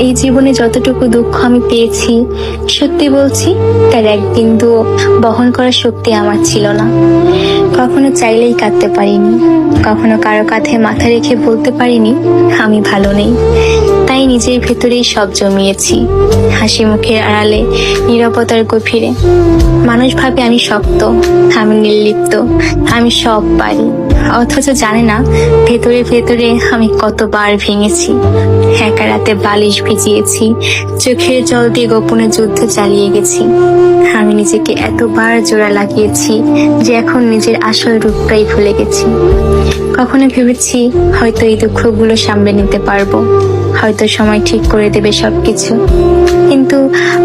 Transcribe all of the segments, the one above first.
এই জীবনে যতটুকু দুঃখ আমি পেয়েছি, সত্যি বলছি তার এক বিন্দুও বহন করার শক্তি আমার ছিল না। কখনো চাইলেই কাঁদতে পারিনি, কখনো কারো কাঁধে মাথা রেখে বলতে পারিনি আমি ভালো নেই। তাই নিজের ভেতরেই সব জমিয়েছি, হাসি মুখের আড়ালে, নীরবতার গভীরে। মানুষ ভাবে আমি শক্ত, আমি নির্লিপ্ত, আমি সব পারি, অথচ জানে না ভেতরে ভেতরে আমি কতবার ভেঙেছি। একা রাতে বালিশ ভিজিয়েছি, চোখের জল দিয়ে গোপনে যুদ্ধ চালিয়ে গেছি। আমি নিজেকে এতবার জোড়া লাগিয়েছি যে এখন নিজের আসল রূপটাই ভুলে গেছি। কখনো ভেবেছি হয়তো এই দুঃখগুলো সামলে নিতে পারবো, হয়তো সময় ঠিক করে দেবে সবকিছু, কিন্তু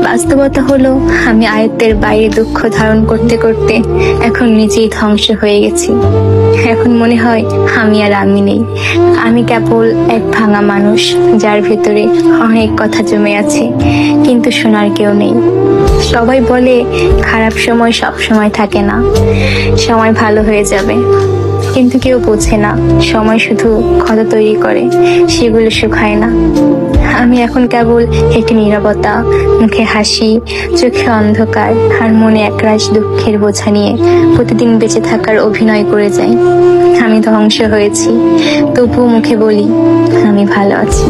বাস্তবতা হলো আমি আয়ত্তের বাইরে দুঃখ ধারণ করতে করতে এখন নিজেই ধ্বংস হয়ে গেছি। এখন মনে হয় আমি আর আমি নেই, আমি কেবল এক ভাঙা মানুষ যার ভেতরে অনেক কথা জমে আছে, কিন্তু শোনার কেউ নেই। সবাই বলে খারাপ সময় সব সময় থাকে না, সময় ভালো হয়ে যাবে, কিন্তু কেউ বোঝে না সময় শুধু ক্ষত তৈরি করে, সেগুলো শুকায় না। আমি এখন কেবল একটি নীরবতা, মুখে হাসি, চোখে অন্ধকার আর মনে একরাশ দুঃখের বোঝা নিয়ে প্রতিদিন বেঁচে থাকার অভিনয় করে যাই। আমি ধ্বংস হয়েছি, তবুও মুখে বলি আমি ভালো আছি।